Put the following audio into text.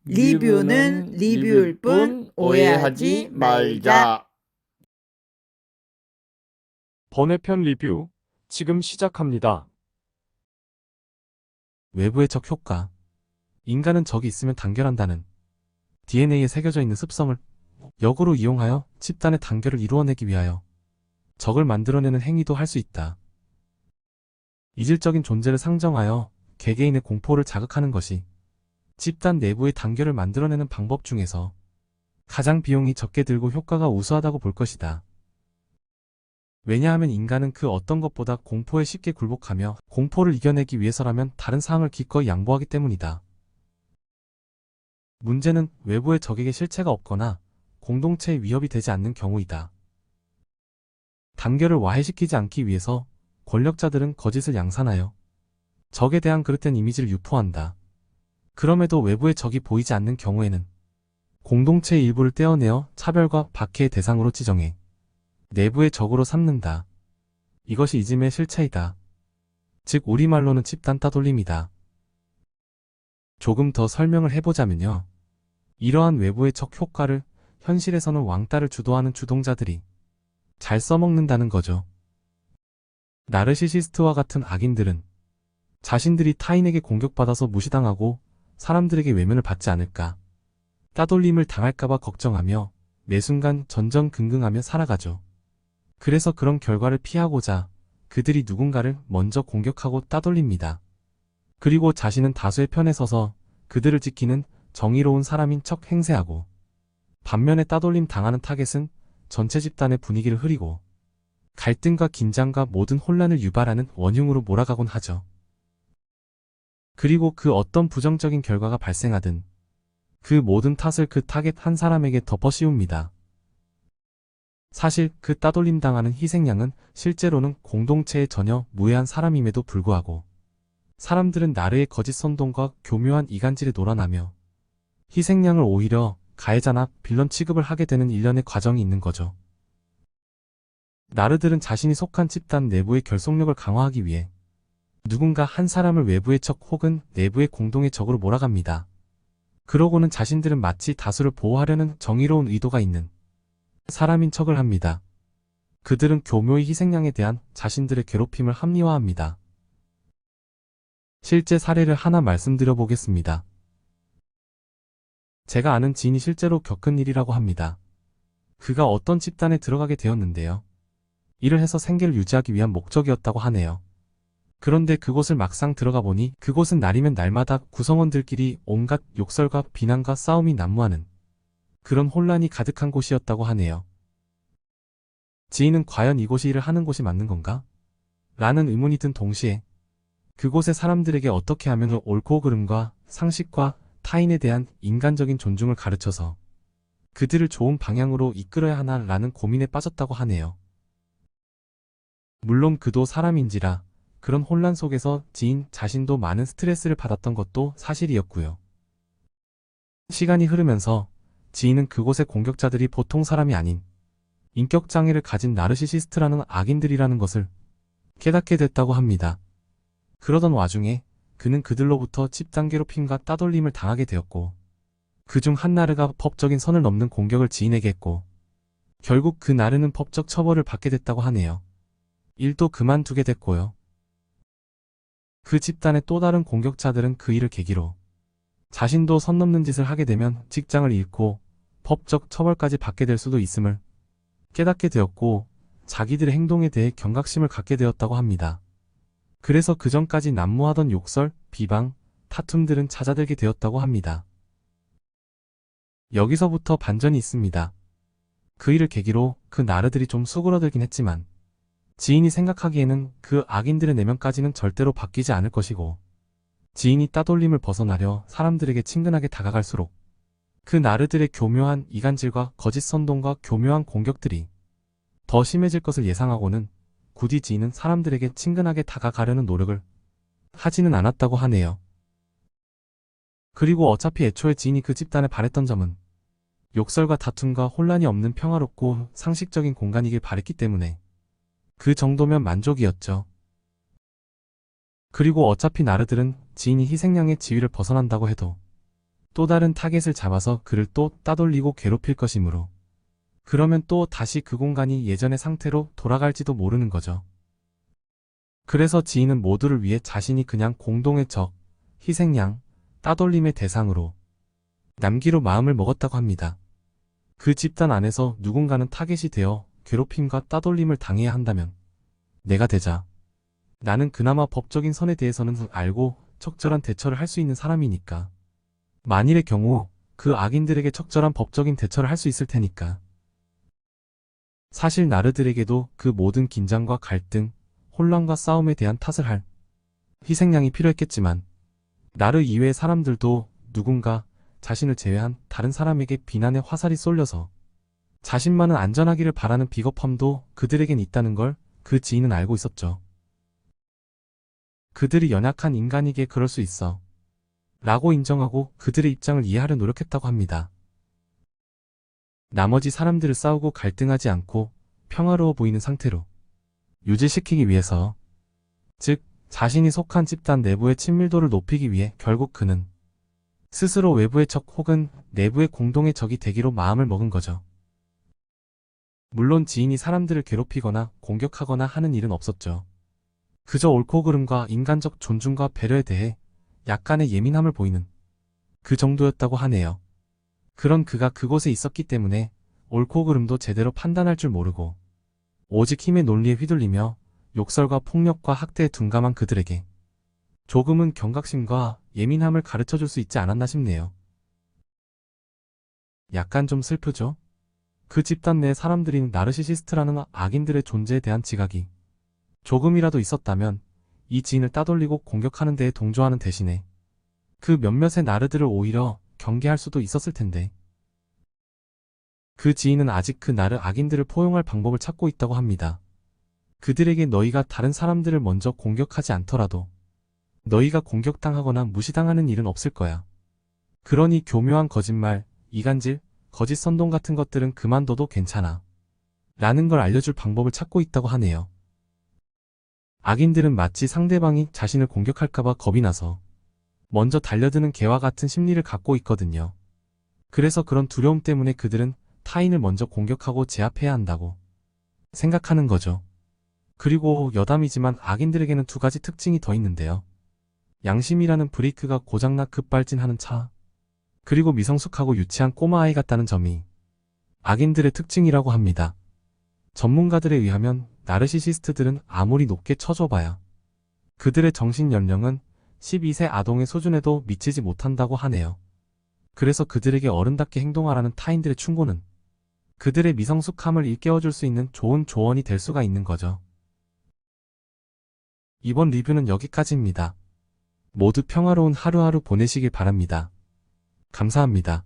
리뷰는 리뷰일 뿐 오해하지 말자. 번외편 리뷰 지금 시작합니다. 외부의 적 효과. 인간은 적이 있으면 단결한다는 DNA에 새겨져 있는 습성을 역으로 이용하여 집단의 단결을 이루어내기 위하여 적을 만들어내는 행위도 할 수 있다. 이질적인 존재를 상정하여 개개인의 공포를 자극하는 것이 집단 내부의 단결을 만들어내는 방법 중에서 가장 비용이 적게 들고 효과가 우수하다고 볼 것이다. 왜냐하면 인간은 그 어떤 것보다 공포에 쉽게 굴복하며 공포를 이겨내기 위해서라면 다른 사항을 기꺼이 양보하기 때문이다. 문제는 외부의 적에게 실체가 없거나 공동체의 위협이 되지 않는 경우이다. 단결을 와해시키지 않기 위해서 권력자들은 거짓을 양산하여 적에 대한 그릇된 이미지를 유포한다. 그럼에도 외부의 적이 보이지 않는 경우에는 공동체의 일부를 떼어내어 차별과 박해의 대상으로 지정해 내부의 적으로 삼는다. 이것이 이즘의 실체이다. 즉 우리말로는 집단 따돌림이다. 조금 더 설명을 해보자면요. 이러한 외부의 적 효과를 현실에서는 왕따를 주도하는 주동자들이 잘 써먹는다는 거죠. 나르시시스트와 같은 악인들은 자신들이 타인에게 공격받아서 무시당하고 사람들에게 외면을 받지 않을까, 따돌림을 당할까봐 걱정하며 매 순간 전전긍긍하며 살아가죠. 그래서 그런 결과를 피하고자 그들이 누군가를 먼저 공격하고 따돌립니다. 그리고 자신은 다수의 편에 서서 그들을 지키는 정의로운 사람인 척 행세하고, 반면에 따돌림 당하는 타겟은 전체 집단의 분위기를 흐리고 갈등과 긴장과 모든 혼란을 유발하는 원흉으로 몰아가곤 하죠. 그리고 그 어떤 부정적인 결과가 발생하든 그 모든 탓을 그 타겟 한 사람에게 덮어 씌웁니다. 사실 그 따돌림 당하는 희생양은 실제로는 공동체에 전혀 무해한 사람임에도 불구하고 사람들은 나르의 거짓 선동과 교묘한 이간질에 놀아나며 희생양을 오히려 가해자나 빌런 취급을 하게 되는 일련의 과정이 있는 거죠. 나르들은 자신이 속한 집단 내부의 결속력을 강화하기 위해 누군가 한 사람을 외부의 적 혹은 내부의 공동의 적으로 몰아갑니다. 그러고는 자신들은 마치 다수를 보호하려는 정의로운 의도가 있는 사람인 척을 합니다. 그들은 교묘히 희생양에 대한 자신들의 괴롭힘을 합리화합니다. 실제 사례를 하나 말씀드려 보겠습니다. 제가 아는 지인이 실제로 겪은 일이라고 합니다. 그가 어떤 집단에 들어가게 되었는데요. 일을 해서 생계를 유지하기 위한 목적이었다고 하네요. 그런데 그곳을 막상 들어가 보니 그곳은 날이면 날마다 구성원들끼리 온갖 욕설과 비난과 싸움이 난무하는 그런 혼란이 가득한 곳이었다고 하네요. 지인은 과연 이곳이 일을 하는 곳이 맞는 건가? 라는 의문이 든 동시에 그곳의 사람들에게 어떻게 하면 옳고 그름과 상식과 타인에 대한 인간적인 존중을 가르쳐서 그들을 좋은 방향으로 이끌어야 하나라는 고민에 빠졌다고 하네요. 물론 그도 사람인지라 그런 혼란 속에서 지인 자신도 많은 스트레스를 받았던 것도 사실이었고요. 시간이 흐르면서 지인은 그곳의 공격자들이 보통 사람이 아닌 인격장애를 가진 나르시시스트라는 악인들이라는 것을 깨닫게 됐다고 합니다. 그러던 와중에 그는 그들로부터 집단 괴롭힘과 따돌림을 당하게 되었고, 그중 한 나르가 법적인 선을 넘는 공격을 지인에게 했고, 결국 그 나르는 법적 처벌을 받게 됐다고 하네요. 일도 그만두게 됐고요. 그 집단의 또 다른 공격자들은 그 일을 계기로 자신도 선 넘는 짓을 하게 되면 직장을 잃고 법적 처벌까지 받게 될 수도 있음을 깨닫게 되었고, 자기들의 행동에 대해 경각심을 갖게 되었다고 합니다. 그래서 그전까지 난무하던 욕설, 비방, 다툼들은 잦아들게 되었다고 합니다. 여기서부터 반전이 있습니다. 그 일을 계기로 그 나르들이 좀 수그러들긴 했지만 지인이 생각하기에는 그 악인들의 내면까지는 절대로 바뀌지 않을 것이고, 지인이 따돌림을 벗어나려 사람들에게 친근하게 다가갈수록 그 나르들의 교묘한 이간질과 거짓 선동과 교묘한 공격들이 더 심해질 것을 예상하고는 굳이 지인은 사람들에게 친근하게 다가가려는 노력을 하지는 않았다고 하네요. 그리고 어차피 애초에 지인이 그 집단에 바랬던 점은 욕설과 다툼과 혼란이 없는 평화롭고 상식적인 공간이길 바랬기 때문에 그 정도면 만족이었죠. 그리고 어차피 나르들은 지인이 희생양의 지위를 벗어난다고 해도 또 다른 타겟을 잡아서 그를 또 따돌리고 괴롭힐 것이므로 그러면 또 다시 그 공간이 예전의 상태로 돌아갈지도 모르는 거죠. 그래서 지인은 모두를 위해 자신이 그냥 공동의 적, 희생양, 따돌림의 대상으로 남기로 마음을 먹었다고 합니다. 그 집단 안에서 누군가는 타겟이 되어 괴롭힘과 따돌림을 당해야 한다면 내가 되자. 나는 그나마 법적인 선에 대해서는 알고 적절한 대처를 할 수 있는 사람이니까. 만일의 경우 그 악인들에게 적절한 법적인 대처를 할 수 있을 테니까. 사실 나르들에게도 그 모든 긴장과 갈등, 혼란과 싸움에 대한 탓을 할 희생양이 필요했겠지만 나르 이외의 사람들도 누군가 자신을 제외한 다른 사람에게 비난의 화살이 쏠려서 자신만은 안전하기를 바라는 비겁함도 그들에겐 있다는 걸 그 지인은 알고 있었죠. 그들이 연약한 인간이기에 그럴 수 있어 라고 인정하고 그들의 입장을 이해하려 노력했다고 합니다. 나머지 사람들을 싸우고 갈등하지 않고 평화로워 보이는 상태로 유지시키기 위해서, 즉 자신이 속한 집단 내부의 친밀도를 높이기 위해 결국 그는 스스로 외부의 적 혹은 내부의 공동의 적이 되기로 마음을 먹은 거죠. 물론 지인이 사람들을 괴롭히거나 공격하거나 하는 일은 없었죠. 그저 옳고 그름과 인간적 존중과 배려에 대해 약간의 예민함을 보이는 그 정도였다고 하네요. 그런 그가 그곳에 있었기 때문에 옳고 그름도 제대로 판단할 줄 모르고 오직 힘의 논리에 휘둘리며 욕설과 폭력과 학대에 둔감한 그들에게 조금은 경각심과 예민함을 가르쳐줄 수 있지 않았나 싶네요. 약간 좀 슬프죠? 그 집단 내 사람들인 나르시시스트라는 악인들의 존재에 대한 지각이 조금이라도 있었다면 이 지인을 따돌리고 공격하는 데에 동조하는 대신에 그 몇몇의 나르들을 오히려 경계할 수도 있었을 텐데. 그 지인은 아직 그 나르 악인들을 포용할 방법을 찾고 있다고 합니다. 그들에게 너희가 다른 사람들을 먼저 공격하지 않더라도 너희가 공격당하거나 무시당하는 일은 없을 거야. 그러니 교묘한 거짓말, 이간질, 거짓 선동 같은 것들은 그만둬도 괜찮아. 라는 걸 알려줄 방법을 찾고 있다고 하네요. 악인들은 마치 상대방이 자신을 공격할까봐 겁이 나서 먼저 달려드는 개와 같은 심리를 갖고 있거든요. 그래서 그런 두려움 때문에 그들은 타인을 먼저 공격하고 제압해야 한다고 생각하는 거죠. 그리고 여담이지만 악인들에게는 두 가지 특징이 더 있는데요. 양심이라는 브레이크가 고장나 급발진하는 차, 그리고 미성숙하고 유치한 꼬마아이 같다는 점이 악인들의 특징이라고 합니다. 전문가들에 의하면 나르시시스트들은 아무리 높게 쳐줘봐야 그들의 정신 연령은 12세 아동의 수준에도 미치지 못한다고 하네요. 그래서 그들에게 어른답게 행동하라는 타인들의 충고는 그들의 미성숙함을 일깨워줄 수 있는 좋은 조언이 될 수가 있는 거죠. 이번 리뷰는 여기까지입니다. 모두 평화로운 하루하루 보내시길 바랍니다. 감사합니다.